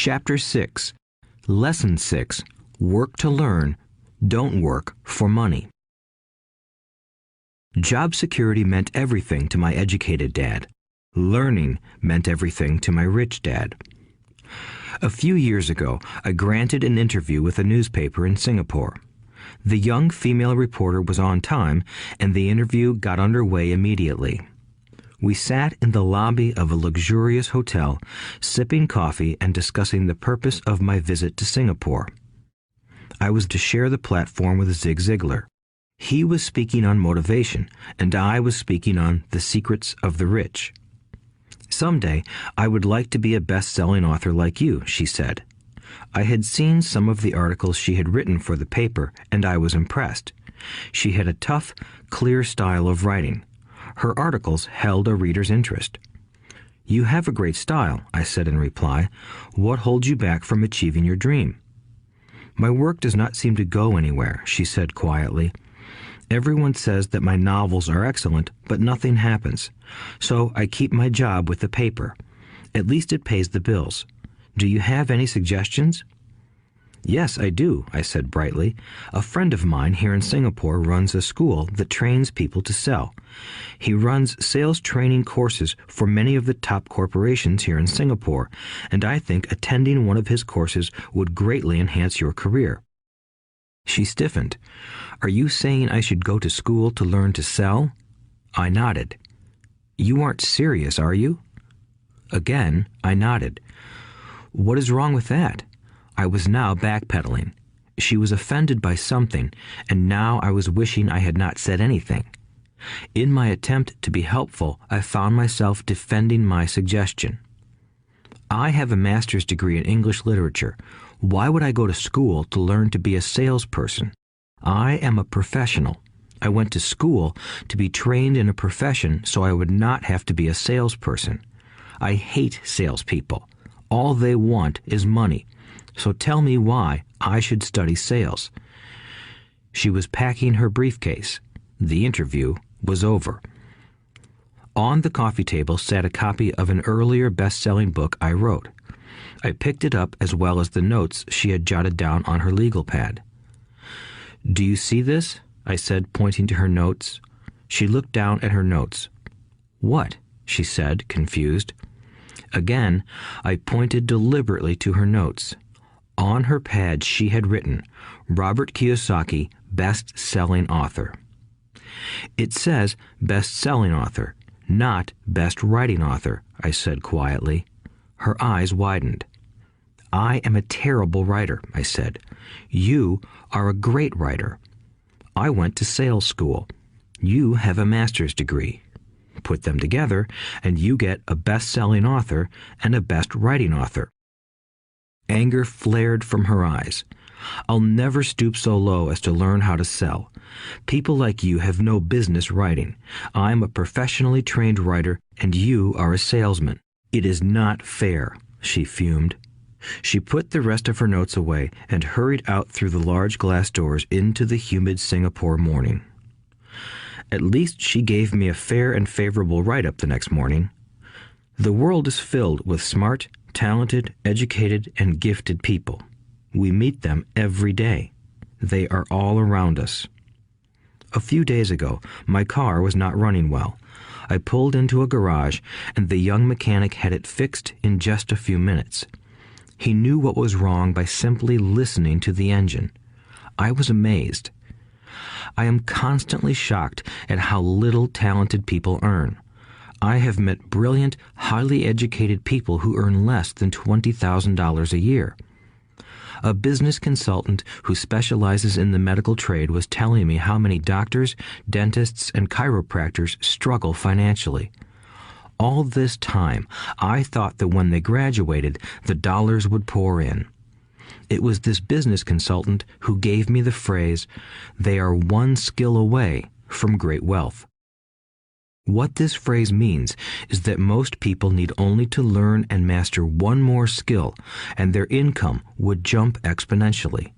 Chapter 6, Lesson 6, Work to Learn, Don't Work for Money. Job security meant everything to my educated dad. Learning meant everything to my rich dad. A few years ago, I granted an interview with a newspaper in Singapore. The young female reporter was on time, and the interview got underway immediately. We sat in the lobby of a luxurious hotel, sipping coffee and discussing the purpose of my visit to Singapore. I was to share the platform with Zig Ziglar. He was speaking on motivation, and I was speaking on the secrets of the rich. "Someday, I would like to be a best-selling author like you," she said. I had seen some of the articles she had written for the paper, and I was impressed. She had a tough, clear style of writing. Her articles held a reader's interest. "You have a great style," I said in reply. "What holds you back from achieving your dream?" "My work does not seem to go anywhere," she said quietly. "Everyone says that my novels are excellent, but nothing happens. So I keep my job with the paper. At least it pays the bills. Do you have any suggestions?" "Yes, I do," I said brightly. "A friend of mine here in Singapore runs a school that trains people to sell. He runs sales training courses for many of the top corporations here in Singapore, and I think attending one of his courses would greatly enhance your career." She stiffened. "Are you saying I should go to school to learn to sell?" I nodded. "You aren't serious, are you?" Again, I nodded. "What is wrong with that?" I was now backpedaling. She was offended by something, and now I was wishing I had not said anything. In my attempt to be helpful, I found myself defending my suggestion. "I have a master's degree in English literature. Why would I go to school to learn to be a salesperson? I am a professional. I went to school to be trained in a profession so I would not have to be a salesperson. I hate salespeople. All they want is money. So tell me why I should study sales." She was packing her briefcase. The interview was over. On the coffee table sat a copy of an earlier best-selling book I wrote. I picked it up as well as the notes she had jotted down on her legal pad. "Do you see this?" I said, pointing to her notes. She looked down at her notes. "What?" she said, confused. Again, I pointed deliberately to her notes. On her pad she had written, "Robert Kiyosaki, best-selling author." "It says best-selling author, not best-writing author," I said quietly. Her eyes widened. "I am a terrible writer," I said. "You are a great writer. I went to sales school. You have a master's degree. Put them together, and you get a best-selling author and a best-writing author." Anger flared from her eyes. "I'll never stoop so low as to learn how to sell. People like you have no business writing. I'm a professionally trained writer, and you are a salesman. It is not fair," she fumed. She put the rest of her notes away and hurried out through the large glass doors into the humid Singapore morning. At least she gave me a fair and favorable write-up the next morning. The world is filled with smart, talented, educated, and gifted people. We meet them every day. They are all around us. A few days ago, my car was not running well. I pulled into a garage, and the young mechanic had it fixed in just a few minutes. He knew what was wrong by simply listening to the engine. I was amazed. I am constantly shocked at how little talented people earn. I have met brilliant, highly educated people who earn less than $20,000 a year. A business consultant who specializes in the medical trade was telling me how many doctors, dentists, and chiropractors struggle financially. All this time, I thought that when they graduated, the dollars would pour in. It was this business consultant who gave me the phrase, "They are one skill away from great wealth." What this phrase means is that most people need only to learn and master one more skill, and their income would jump exponentially.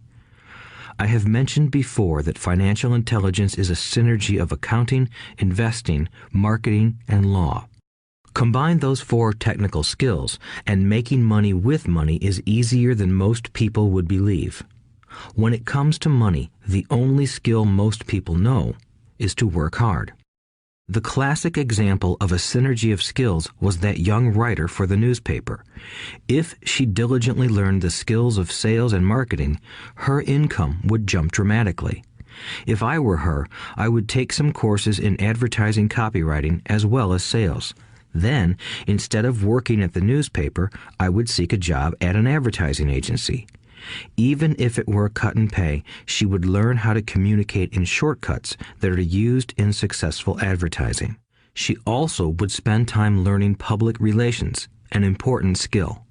I have mentioned before that financial intelligence is a synergy of accounting, investing, marketing, and law. Combine those 4 technical skills, and making money with money is easier than most people would believe. When it comes to money, the only skill most people know is to work hard. The classic example of a synergy of skills was that young writer for the newspaper. If she diligently learned the skills of sales and marketing, her income would jump dramatically. If I were her, I would take some courses in advertising copywriting as well as sales. Then, instead of working at the newspaper, I would seek a job at an advertising agency. Even if it were a cut in pay, she would learn how to communicate in shortcuts that are used in successful advertising. She also would spend time learning public relations, an important skill.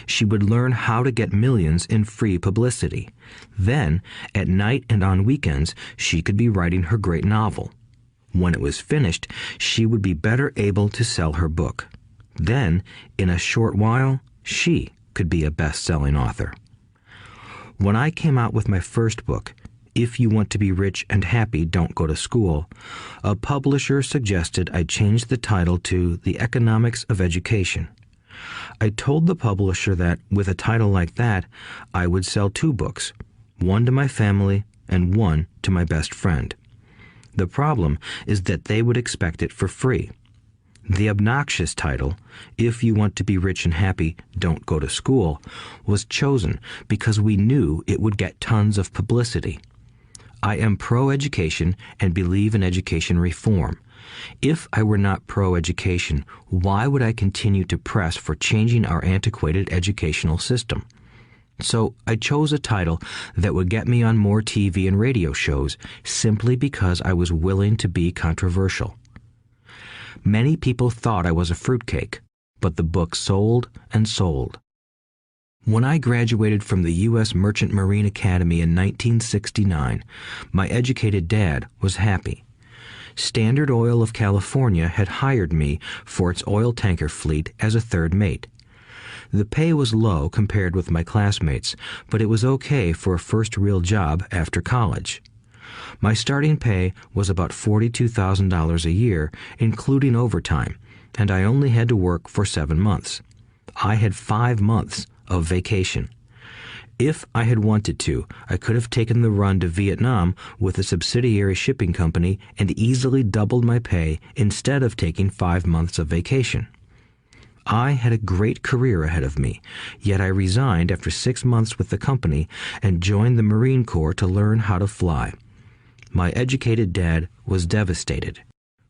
She would learn how to get millions in free publicity. Then, at night and on weekends, she could be writing her great novel. When it was finished, she would be better able to sell her book. Then, in a short while, she could be a best-selling author. When I came out with my first book, If You Want to Be Rich and Happy, Don't Go to School, a publisher suggested I change the title to The Economics of Education. I told the publisher that, with a title like that, I would sell 2 books, one to my family and one to my best friend. The problem is that they would expect it for free. The obnoxious title, If You Want to Be Rich and Happy, Don't Go to School, was chosen because we knew it would get tons of publicity. I am pro-education and believe in education reform. If I were not pro-education, why would I continue to press for changing our antiquated educational system? So I chose a title that would get me on more TV and radio shows simply because I was willing to be controversial. Many people thought I was a fruitcake, but the book sold and sold. When I graduated from the U.S. Merchant Marine Academy in 1969, my educated dad was happy. Standard Oil of California had hired me for its oil tanker fleet as a third mate. The pay was low compared with my classmates, but it was okay for a first real job after college. My starting pay was about $42,000 a year, including overtime, and I only had to work for 7 months. I had 5 months of vacation. If I had wanted to, I could have taken the run to Vietnam with a subsidiary shipping company and easily doubled my pay instead of taking 5 months of vacation. I had a great career ahead of me, yet I resigned after 6 months with the company and joined the Marine Corps to learn how to fly. My educated dad was devastated.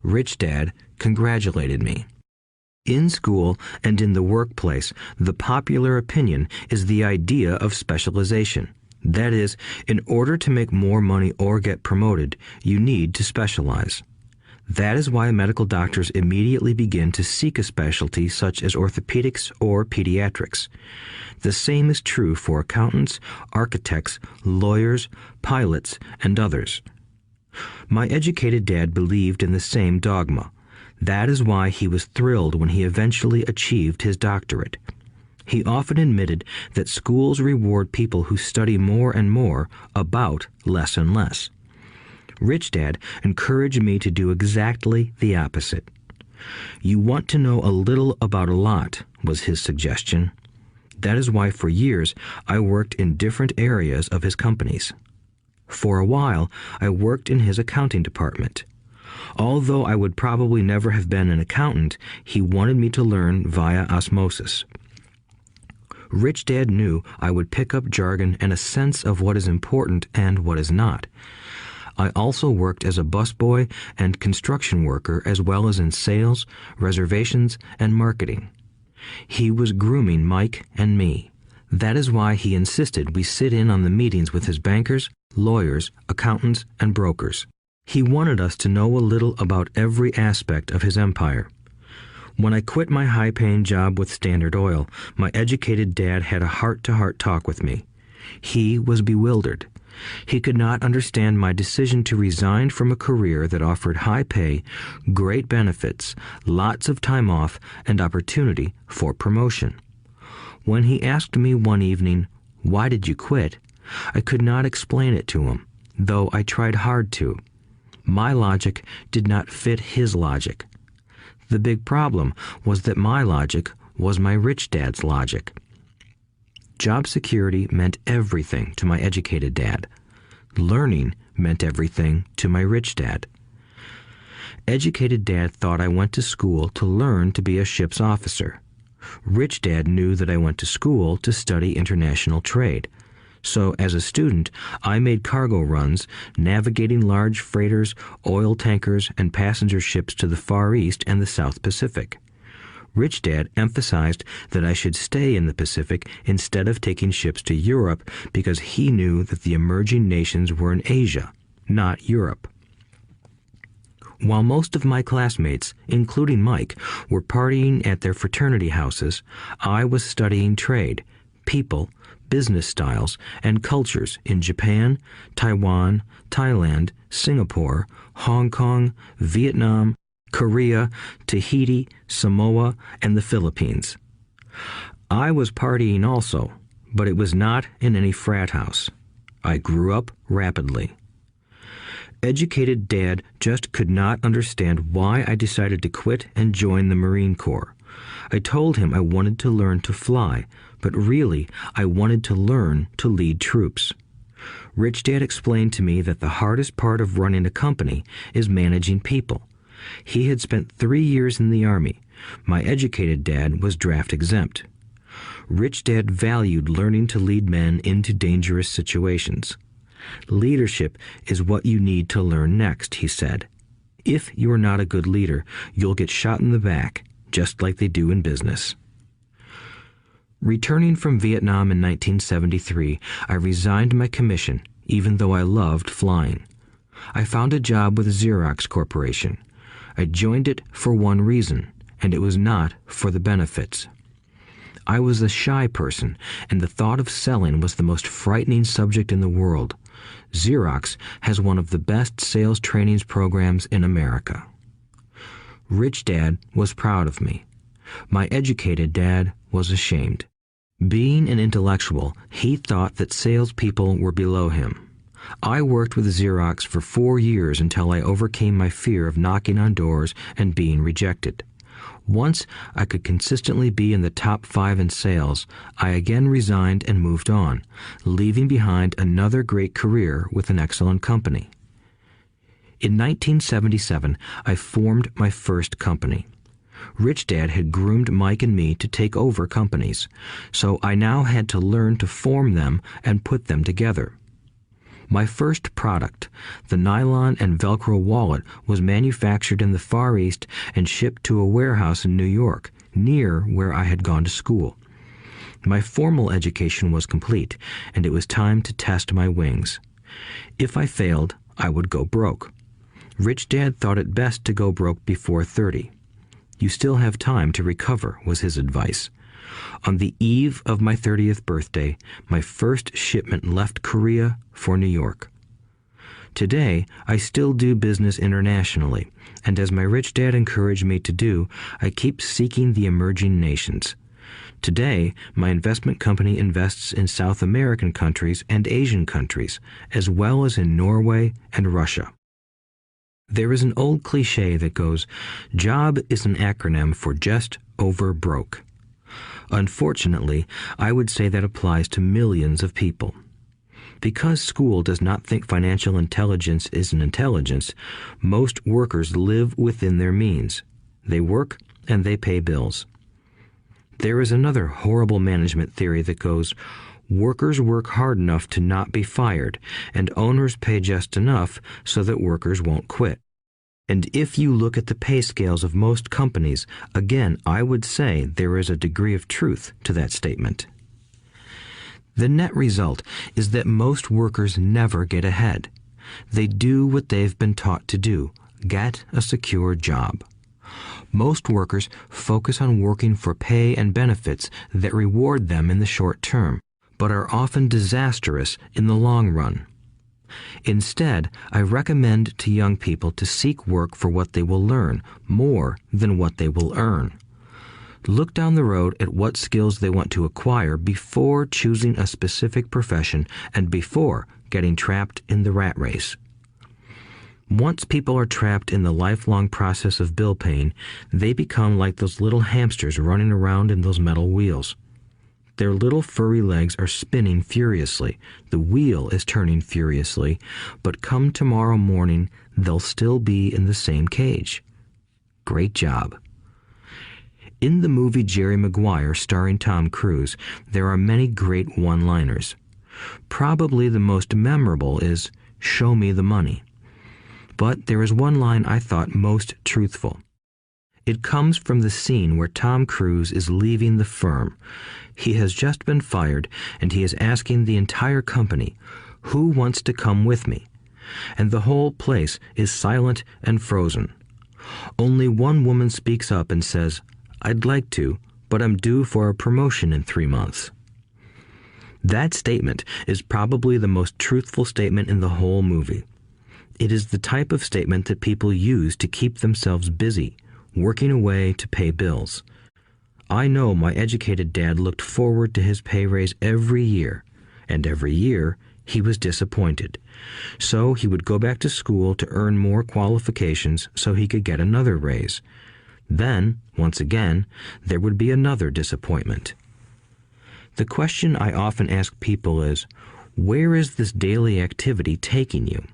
Rich Dad congratulated me. In school and in the workplace, the popular opinion is the idea of specialization. That is, in order to make more money or get promoted, you need to specialize. That is why medical doctors immediately begin to seek a specialty such as orthopedics or pediatrics. The same is true for accountants, architects, lawyers, pilots, and others. My educated dad believed in the same dogma. That is why he was thrilled when he eventually achieved his doctorate. He often admitted that schools reward people who study more and more about less and less. Rich Dad encouraged me to do exactly the opposite. You want to know a little about a lot, was his suggestion. That is why for years I worked in different areas of his companies. For a while, I worked in his accounting department. Although I would probably never have been an accountant, he wanted me to learn via osmosis. Rich Dad knew I would pick up jargon and a sense of what is important and what is not. I also worked as a busboy and construction worker as well as in sales, reservations, and marketing. He was grooming Mike and me. That is why he insisted we sit in on the meetings with his bankers, lawyers, accountants, and brokers. He wanted us to know a little about every aspect of his empire. When I quit my high-paying job with Standard Oil, my educated dad had a heart-to-heart talk with me. He was bewildered. He could not understand my decision to resign from a career that offered high pay, great benefits, lots of time off, and opportunity for promotion. When he asked me one evening, "Why did you quit?" I could not explain it to him, though I tried hard to. My logic did not fit his logic. The big problem was that my logic was my rich dad's logic. Job security meant everything to my educated dad. Learning meant everything to my rich dad. Educated dad thought I went to school to learn to be a ship's officer. Rich dad knew that I went to school to study international trade. So as a student, I made cargo runs, navigating large freighters, oil tankers, and passenger ships to the Far East and the South Pacific. Rich dad emphasized that I should stay in the Pacific instead of taking ships to Europe because he knew that the emerging nations were in Asia, not Europe. While most of my classmates, including Mike, were partying at their fraternity houses, I was studying trade, people, business styles, and cultures in Japan, Taiwan, Thailand, Singapore, Hong Kong, Vietnam, Korea, Tahiti, Samoa, and the Philippines. I was partying also, but it was not in any frat house. I grew up rapidly. Educated dad just could not understand why I decided to quit and join the Marine Corps. I told him I wanted to learn to fly, but really I wanted to learn to lead troops. Rich dad explained to me that the hardest part of running a company is managing people. He had spent 3 years in the Army. My educated dad was draft exempt. Rich dad valued learning to lead men into dangerous situations. Leadership is what you need to learn next, he said. If you are not a good leader, you'll get shot in the back, just like they do in business. Returning from Vietnam in 1973, I resigned my commission, even though I loved flying. I found a job with Xerox Corporation. I joined it for one reason, and it was not for the benefits. I was a shy person, and the thought of selling was the most frightening subject in the world. Xerox has one of the best sales trainings programs in America. Rich dad was proud of me. My educated dad was ashamed. Being an intellectual, he thought that salespeople were below him. I worked with Xerox for 4 years until I overcame my fear of knocking on doors and being rejected. Once I could consistently be in the top 5 in sales, I again resigned and moved on, leaving behind another great career with an excellent company. In 1977, I formed my first company. Rich dad had groomed Mike and me to take over companies, so I now had to learn to form them and put them together. My first product, the nylon and Velcro wallet, was manufactured in the Far East and shipped to a warehouse in New York, near where I had gone to school. My formal education was complete, and it was time to test my wings. If I failed, I would go broke. Rich dad thought it best to go broke before 30. You still have time to recover, was his advice. On the eve of my 30th birthday, my first shipment left Korea for New York. Today, I still do business internationally, and as my rich dad encouraged me to do, I keep seeking the emerging nations. Today, my investment company invests in South American countries and Asian countries, as well as in Norway and Russia. There is an old cliche that goes, "Job is an acronym for just over broke." Unfortunately, I would say that applies to millions of people. Because school does not think financial intelligence is an intelligence, most workers live within their means. They work and they pay bills. There is another horrible management theory that goes, workers work hard enough to not be fired, and owners pay just enough so that workers won't quit. And if you look at the pay scales of most companies, again, I would say there is a degree of truth to that statement. The net result is that most workers never get ahead. They do what they've been taught to do, get a secure job. Most workers focus on working for pay and benefits that reward them in the short term, but are often disastrous in the long run. Instead, I recommend to young people to seek work for what they will learn more than what they will earn. Look down the road at what skills they want to acquire before choosing a specific profession and before getting trapped in the rat race. Once people are trapped in the lifelong process of bill paying, they become like those little hamsters running around in those metal wheels. Their little furry legs are spinning furiously, the wheel is turning furiously, but come tomorrow morning, they'll still be in the same cage. Great job. In the movie Jerry Maguire, starring Tom Cruise, there are many great one-liners. Probably the most memorable is, "Show me the money." But there is one line I thought most truthful. It comes from the scene where Tom Cruise is leaving the firm. He has just been fired, and he is asking the entire company, "Who wants to come with me?" And the whole place is silent and frozen. Only one woman speaks up and says, "I'd like to, but I'm due for a promotion in 3 months." That statement is probably the most truthful statement in the whole movie. It is the type of statement that people use to keep themselves busy, working away to pay bills. I know my educated dad looked forward to his pay raise every year, and every year he was disappointed. So he would go back to school to earn more qualifications so he could get another raise. Then, once again, there would be another disappointment. The question I often ask people is, where is this daily activity taking you?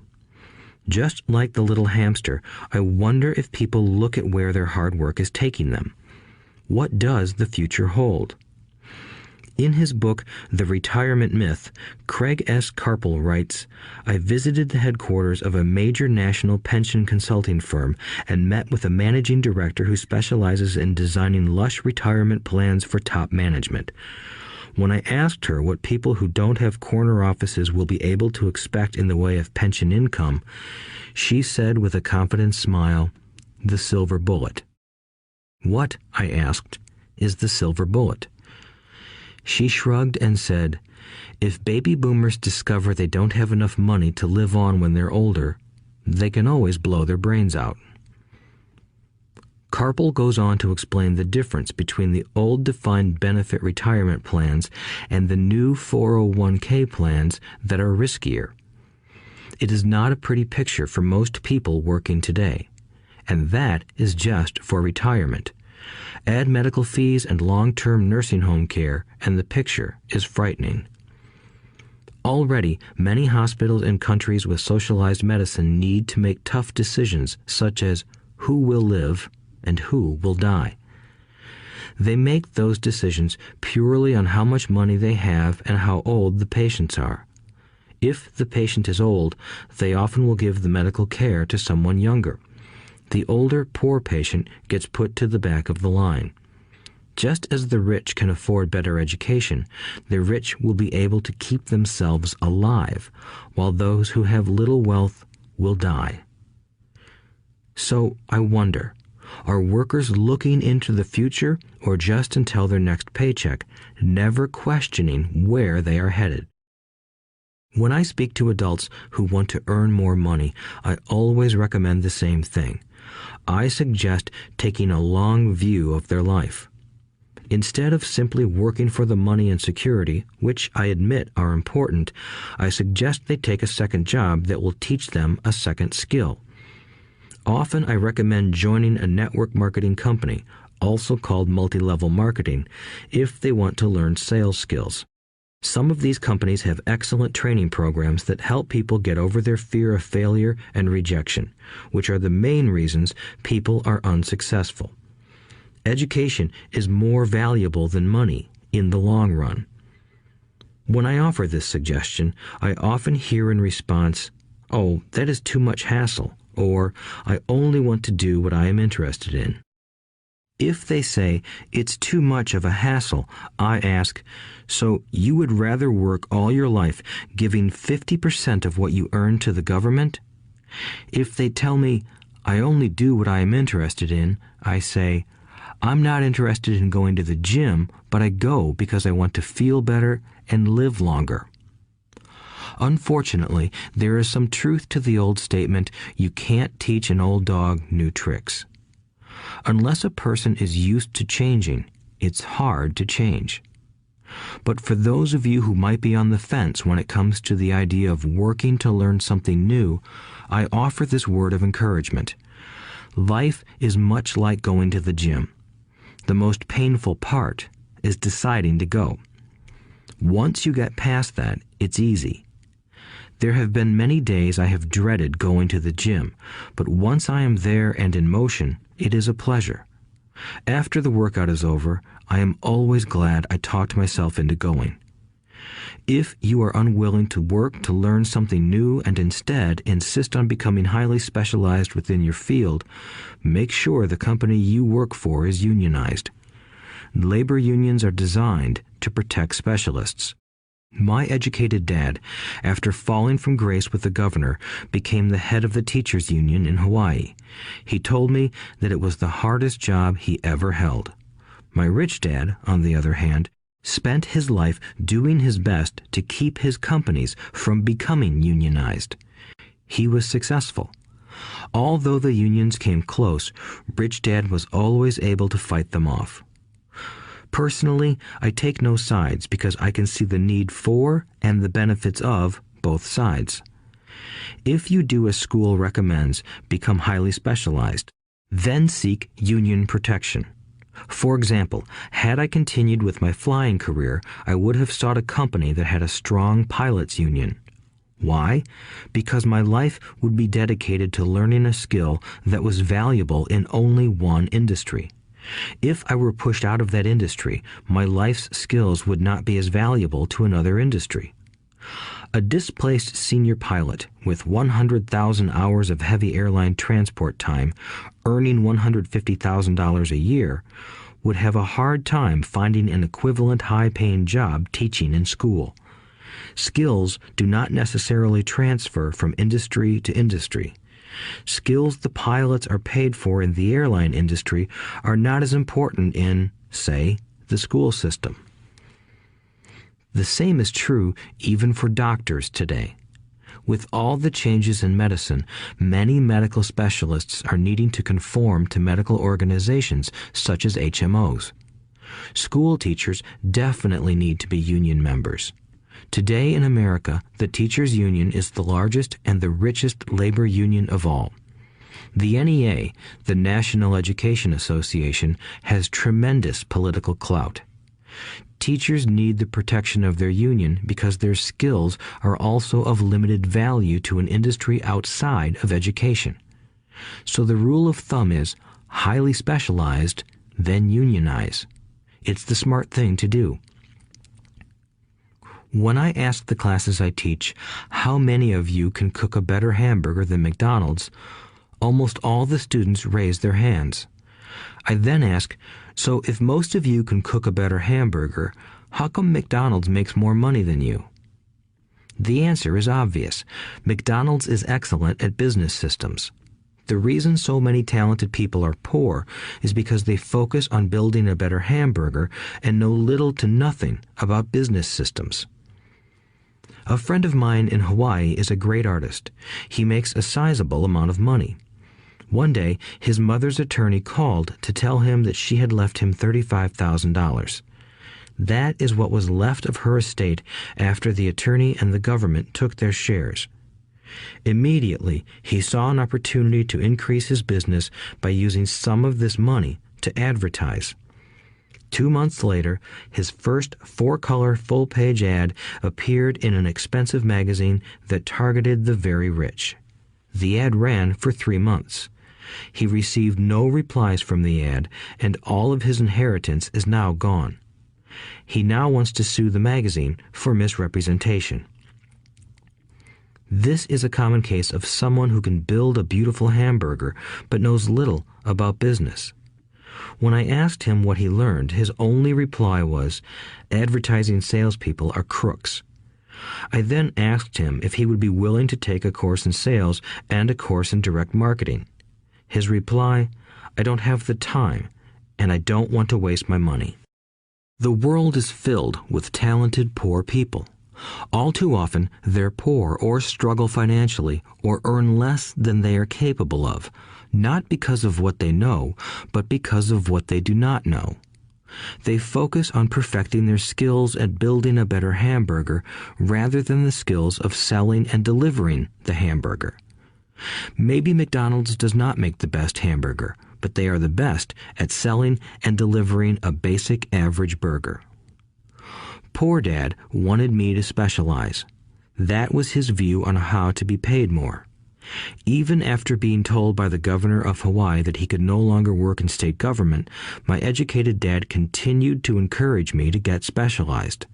Just like the little hamster, I wonder if people look at where their hard work is taking them. What does the future hold? In his book, The Retirement Myth, Craig S. Carpel writes, "I visited the headquarters of a major national pension consulting firm and met with a managing director who specializes in designing lush retirement plans for top management. When I asked her what people who don't have corner offices will be able to expect in the way of pension income, she said with a confident smile, 'The silver bullet.'" "What," I asked, "is the silver bullet?" She shrugged and said, "If baby boomers discover they don't have enough money to live on when they're older, they can always blow their brains out." Carpel goes on to explain the difference between the old defined benefit retirement plans and the new 401k plans that are riskier. It is not a pretty picture for most people working today, and that is just for retirement. Add medical fees and long-term nursing home care, and the picture is frightening. Already, many hospitals in countries with socialized medicine need to make tough decisions such as who will live and who will die. They make those decisions purely on how much money they have and how old the patients are. If the patient is old, they often will give the medical care to someone younger. The older, poor patient gets put to the back of the line. Just as the rich can afford better education, the rich will be able to keep themselves alive, while those who have little wealth will die. So I wonder, are workers looking into the future or just until their next paycheck, never questioning where they are headed? When I speak to adults who want to earn more money, I always recommend the same thing. I suggest taking a long view of their life. Instead of simply working for the money and security, which I admit are important, I suggest they take a second job that will teach them a second skill. Often I recommend joining a network marketing company, also called multi-level marketing, if they want to learn sales skills. Some of these companies have excellent training programs that help people get over their fear of failure and rejection, which are the main reasons people are unsuccessful. Education is more valuable than money in the long run. When I offer this suggestion, I often hear in response, "Oh, that is too much hassle," or "I only want to do what I am interested in." If they say it's too much of a hassle, I ask, so you would rather work all your life giving 50% of what you earn to the government? If they tell me, I only do what I am interested in, I say, I'm not interested in going to the gym, but I go because I want to feel better and live longer. Unfortunately, there is some truth to the old statement, you can't teach an old dog new tricks. Unless a person is used to changing, it's hard to change. But for those of you who might be on the fence when it comes to the idea of working to learn something new, I offer this word of encouragement. Life is much like going to the gym. The most painful part is deciding to go. Once you get past that, it's easy. There have been many days I have dreaded going to the gym, but once I am there and in motion, it is a pleasure. After the workout is over, I am always glad I talked myself into going. If you are unwilling to work to learn something new and instead insist on becoming highly specialized within your field, make sure the company you work for is unionized. Labor unions are designed to protect specialists. My educated dad, after falling from grace with the governor, became the head of the teachers' union in Hawaii. He told me that it was the hardest job he ever held. My rich dad, on the other hand, spent his life doing his best to keep his companies from becoming unionized. He was successful. Although the unions came close, rich dad was always able to fight them off. Personally, I take no sides because I can see the need for and the benefits of both sides. If you do as school recommends, become highly specialized, then seek union protection. For example, had I continued with my flying career, I would have sought a company that had a strong pilots union. Why? Because my life would be dedicated to learning a skill that was valuable in only one industry. If I were pushed out of that industry, my life's skills would not be as valuable to another industry. A displaced senior pilot with 100,000 hours of heavy airline transport time, earning $150,000 a year, would have a hard time finding an equivalent high-paying job teaching in school. Skills do not necessarily transfer from industry to industry. Skills the pilots are paid for in the airline industry are not as important in, say, the school system. The same is true even for doctors today. With all the changes in medicine, many medical specialists are needing to conform to medical organizations such as HMOs. School teachers definitely need to be union members. Today in America, the teachers' union is the largest and the richest labor union of all. The NEA, the National Education Association, has tremendous political clout. Teachers need the protection of their union because their skills are also of limited value to an industry outside of education. So the rule of thumb is highly specialized, then unionize. It's the smart thing to do. When I ask the classes I teach, how many of you can cook a better hamburger than McDonald's, almost all the students raise their hands. I then ask, so if most of you can cook a better hamburger, how come McDonald's makes more money than you? The answer is obvious. McDonald's is excellent at business systems. The reason so many talented people are poor is because they focus on building a better hamburger and know little to nothing about business systems. A friend of mine in Hawaii is a great artist. He makes a sizable amount of money. One day, his mother's attorney called to tell him that she had left him $35,000. That is what was left of her estate after the attorney and the government took their shares. Immediately, he saw an opportunity to increase his business by using some of this money to advertise. 2 months later, his first 4-color full-page ad appeared in an expensive magazine that targeted the very rich. The ad ran for 3 months. He received no replies from the ad, and all of his inheritance is now gone. He now wants to sue the magazine for misrepresentation. This is a common case of someone who can build a beautiful hamburger but knows little about business. When I asked him what he learned, his only reply was, "Advertising salespeople are crooks." I then asked him if he would be willing to take a course in sales and a course in direct marketing. His reply, "I don't have the time, and I don't want to waste my money." The world is filled with talented poor people. All too often, they're poor or struggle financially or earn less than they are capable of, not because of what they know, but because of what they do not know. They focus on perfecting their skills at building a better hamburger rather than the skills of selling and delivering the hamburger. Maybe McDonald's does not make the best hamburger, but they are the best at selling and delivering a basic average burger. Poor Dad wanted me to specialize. That was his view on how to be paid more. Even after being told by the governor of Hawaii that he could no longer work in state government, my educated dad continued to encourage me to get specialized.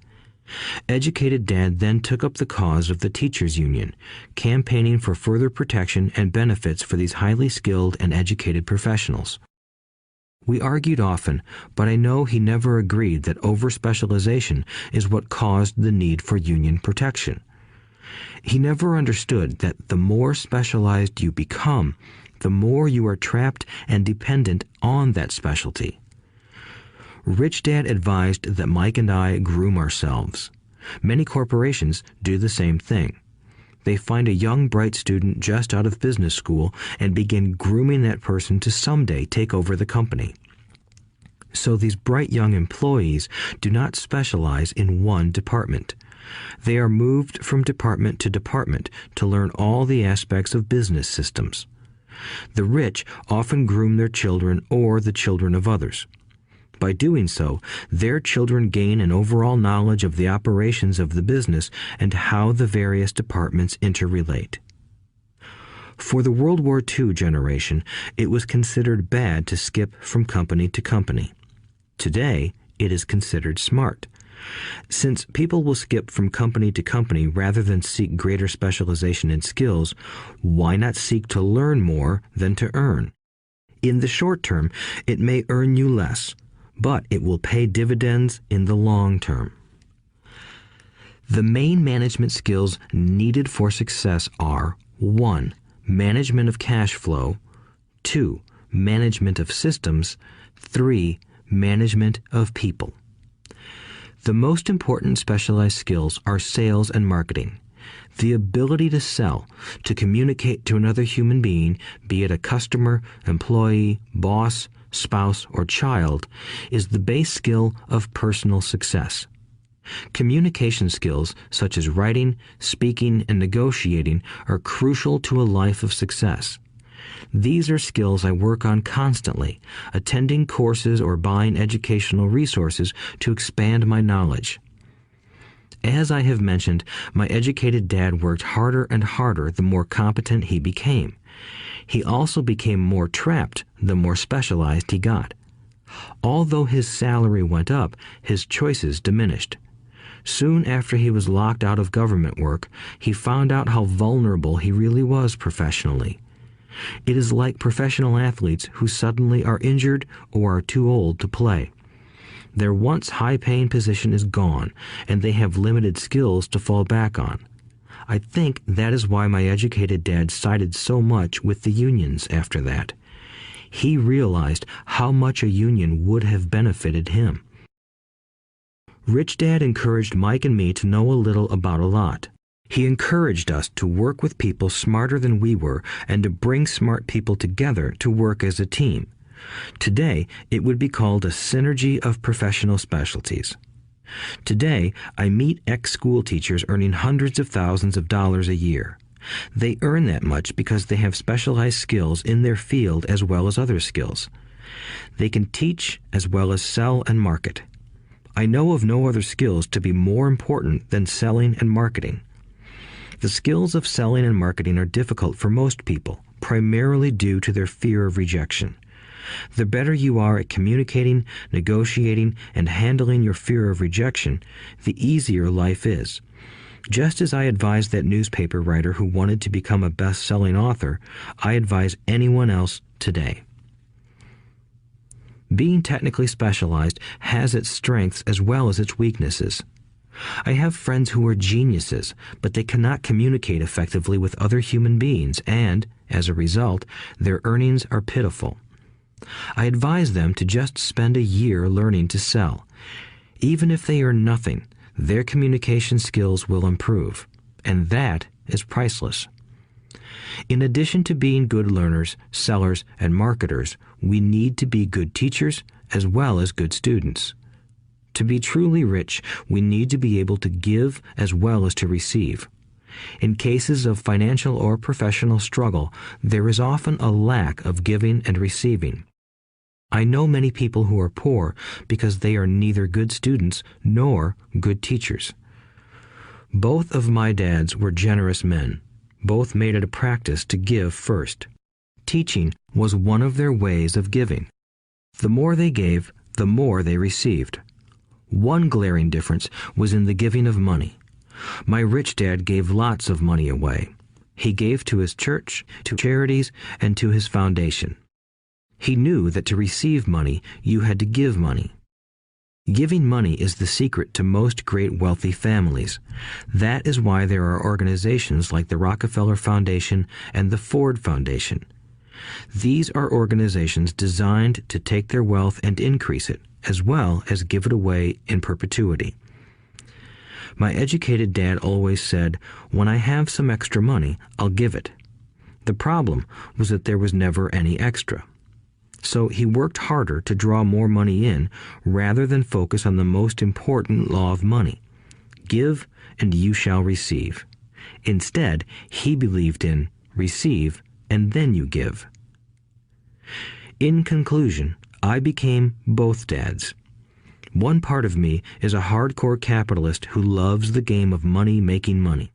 Educated Dad then took up the cause of the teachers' union, campaigning for further protection and benefits for these highly skilled and educated professionals. We argued often, but I know he never agreed that over-specialization is what caused the need for union protection. He never understood that the more specialized you become, the more you are trapped and dependent on that specialty. Rich Dad advised that Mike and I groom ourselves. Many corporations do the same thing. They find a young, bright student just out of business school and begin grooming that person to someday take over the company. So these bright young employees do not specialize in one department. They are moved from department to department to learn all the aspects of business systems. The rich often groom their children or the children of others. By doing so, their children gain an overall knowledge of the operations of the business and how the various departments interrelate. For the World War II generation, it was considered bad to skip from company to company. Today, it is considered smart. Since people will skip from company to company rather than seek greater specialization in skills, why not seek to learn more than to earn? In the short term, it may earn you less, but it will pay dividends in the long term. The main management skills needed for success are 1. Management of cash flow, 2. Management of systems, 3. Management of people. The most important specialized skills are sales and marketing. The ability to sell, to communicate to another human being, be it a customer, employee, boss, spouse, or child, is the base skill of personal success. Communication skills such as writing, speaking, and negotiating are crucial to a life of success. These are skills I work on constantly, attending courses or buying educational resources to expand my knowledge. As I have mentioned, my educated dad worked harder and harder the more competent he became. He also became more trapped the more specialized he got. Although his salary went up, his choices diminished. Soon after he was locked out of government work, he found out how vulnerable he really was professionally. It is like professional athletes who suddenly are injured or are too old to play. Their once high-paying position is gone, and they have limited skills to fall back on. I think that is why my educated dad sided so much with the unions after that. He realized how much a union would have benefited him. Rich Dad encouraged Mike and me to know a little about a lot. He encouraged us to work with people smarter than we were and to bring smart people together to work as a team. Today, it would be called a synergy of professional specialties. Today, I meet ex-school teachers earning hundreds of thousands of dollars a year. They earn that much because they have specialized skills in their field as well as other skills. They can teach as well as sell and market. I know of no other skills to be more important than selling and marketing. The skills of selling and marketing are difficult for most people, primarily due to their fear of rejection. The better you are at communicating, negotiating, and handling your fear of rejection, the easier life is. Just as I advised that newspaper writer who wanted to become a best-selling author, I advise anyone else today. Being technically specialized has its strengths as well as its weaknesses. I have friends who are geniuses, but they cannot communicate effectively with other human beings, and, as a result, their earnings are pitiful. I advise them to just spend a year learning to sell. Even if they earn nothing, their communication skills will improve, and that is priceless. In addition to being good learners, sellers, and marketers, we need to be good teachers, as well as good students. To be truly rich, we need to be able to give as well as to receive. In cases of financial or professional struggle, there is often a lack of giving and receiving. I know many people who are poor because they are neither good students nor good teachers. Both of my dads were generous men. Both made it a practice to give first. Teaching was one of their ways of giving. The more they gave, the more they received. One glaring difference was in the giving of money. My rich dad gave lots of money away. He gave to his church, to charities, and to his foundation. He knew that to receive money, you had to give money. Giving money is the secret to most great wealthy families. That is why there are organizations like the Rockefeller Foundation and the Ford Foundation. These are organizations designed to take their wealth and increase it, as well as give it away in perpetuity. My educated dad always said, "When I have some extra money, I'll give it." The problem was that there was never any extra. So he worked harder to draw more money in rather than focus on the most important law of money: give and you shall receive. Instead, he believed in receive and then you give. In conclusion, I became both dads. One part of me is a hardcore capitalist who loves the game of money making money.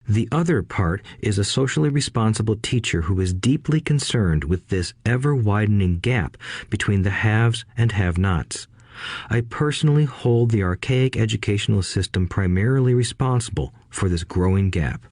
The other part is a socially responsible teacher who is deeply concerned with this ever-widening gap between the haves and have-nots. I personally hold the archaic educational system primarily responsible for this growing gap.